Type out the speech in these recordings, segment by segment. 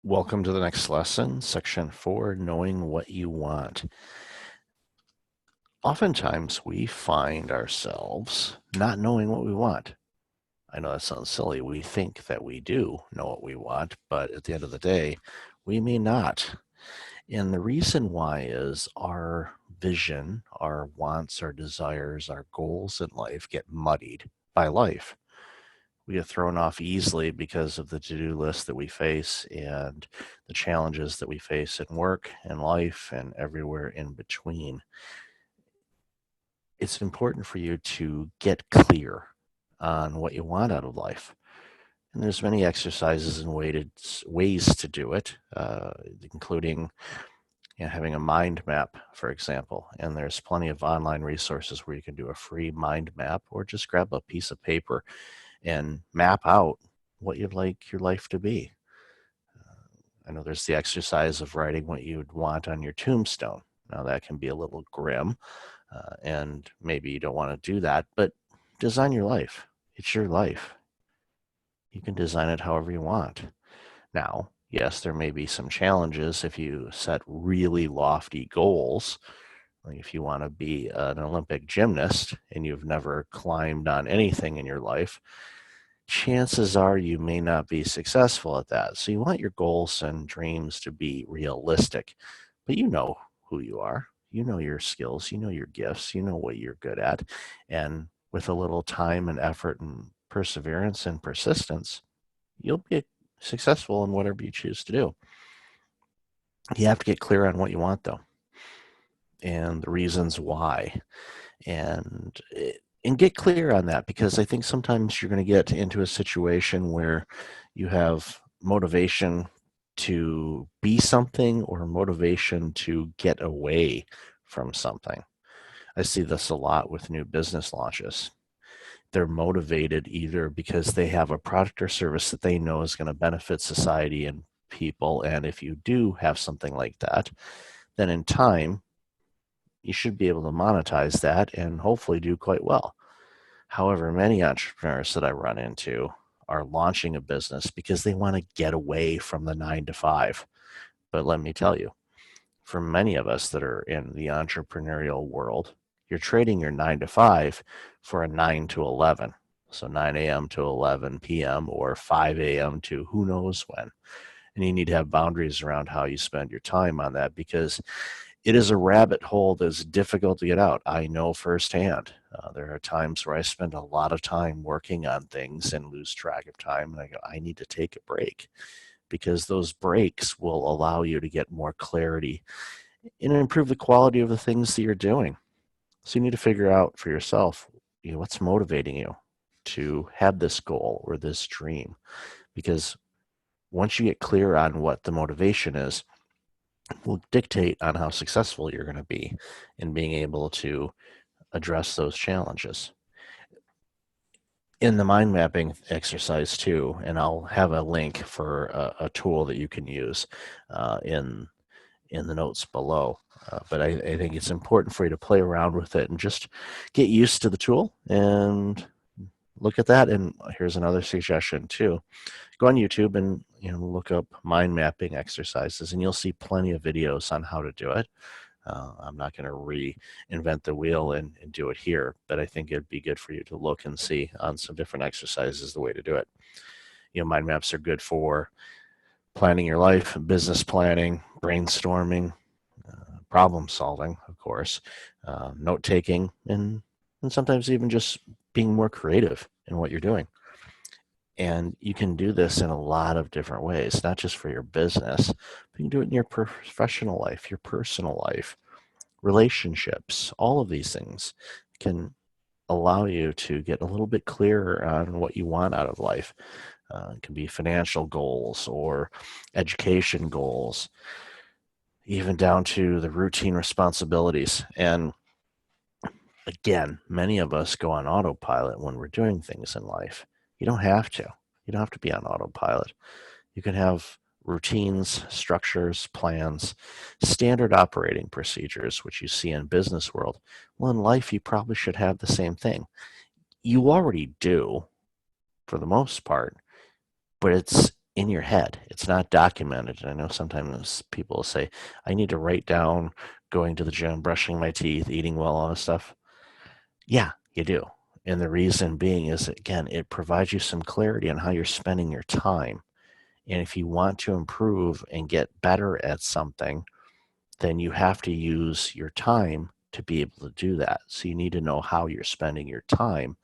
Welcome to the next lesson, section 4, knowing what you want. Oftentimes we find ourselves not knowing what we want. I know that sounds silly. We think that we do know what we want, but at the end of the day, we may not. And the reason why is our vision, our wants, our desires, our goals in life get muddied by life. We get thrown off easily because of the to-do list that we face and the challenges that we face in work and life and everywhere in between. It's important for you to get clear on what you want out of life. And there's many exercises and ways to do it, including having a mind map, for example. And there's plenty of online resources where you can do a free mind map or just grab a piece of paper and map out what you'd like your life to be. I know there's the exercise of writing what you'd want on your tombstone. Now, that can be a little grim, and maybe you don't want to do that, but design your life. It's your life. You can design it however you want. Now, yes, there may be some challenges if you set really lofty goals. Like if you want to be an Olympic gymnast and you've never climbed on anything in your life, chances are you may not be successful at that. So you want your goals and dreams to be realistic, but you know who you are. You know your skills, you know your gifts, you know what you're good at. And with a little time and effort and perseverance and persistence, you'll be successful in whatever you choose to do. You have to get clear on what you want, though, and the reasons why. And get clear on that, because I think sometimes you're going to get into a situation where you have motivation to be something or motivation to get away from something. I see this a lot with new business launches. They're motivated either because they have a product or service that they know is going to benefit society and people. And if you do have something like that, then in time, you should be able to monetize that and hopefully do quite well. However, many entrepreneurs that I run into are launching a business because they want to get away from the 9 to 5. But let me tell you, for many of us that are in the entrepreneurial world, you're trading your 9 to 5 for a 9 to 11. So 9 a.m. to 11 p.m. or 5 a.m. to who knows when. And you need to have boundaries around how you spend your time on that, because it is a rabbit hole that's difficult to get out. I know firsthand. There are times where I spend a lot of time working on things and lose track of time. And I go, I need to take a break, because those breaks will allow you to get more clarity and improve the quality of the things that you're doing. So you need to figure out for yourself, what's motivating you to have this goal or this dream. Because once you get clear on what the motivation is, will dictate on how successful you're going to be in being able to address those challenges. In the mind mapping exercise too, and I'll have a link for a tool that you can use in the notes below. But I think it's important for you to play around with it and just get used to the tool and look at that. And here's another suggestion too. Go on YouTube and look up mind mapping exercises, and you'll see plenty of videos on how to do it. I'm not going to reinvent the wheel and do it here, but I think it'd be good for you to look and see on some different exercises the way to do it. Mind maps are good for planning your life, business planning, brainstorming, problem solving, of course, note taking, and sometimes even just being more creative in what you're doing. And you can do this in a lot of different ways, not just for your business, but you can do it in your professional life, your personal life, relationships. All of these things can allow you to get a little bit clearer on what you want out of life. It can be financial goals or education goals, even down to the routine responsibilities. And again, many of us go on autopilot when we're doing things in life. You don't have to. You don't have to be on autopilot. You can have routines, structures, plans, standard operating procedures, which you see in business world. Well, in life, you probably should have the same thing. You already do, for the most part, but it's in your head. It's not documented. I know sometimes people say, I need to write down going to the gym, brushing my teeth, eating well, all this stuff. Yeah, you do. And the reason being is, again, it provides you some clarity on how you're spending your time. And if you want to improve and get better at something, then you have to use your time to be able to do that. So you need to know how you're spending your time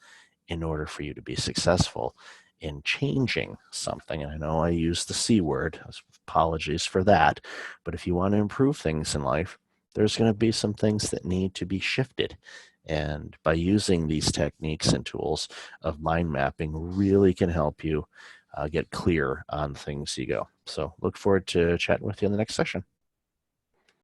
in order for you to be successful in changing something. And I know I use the C word, apologies for that. But if you want to improve things in life, there's going to be some things that need to be shifted. And by using these techniques and tools of mind mapping really can help you get clear on things you go. So look forward to chatting with you in the next session.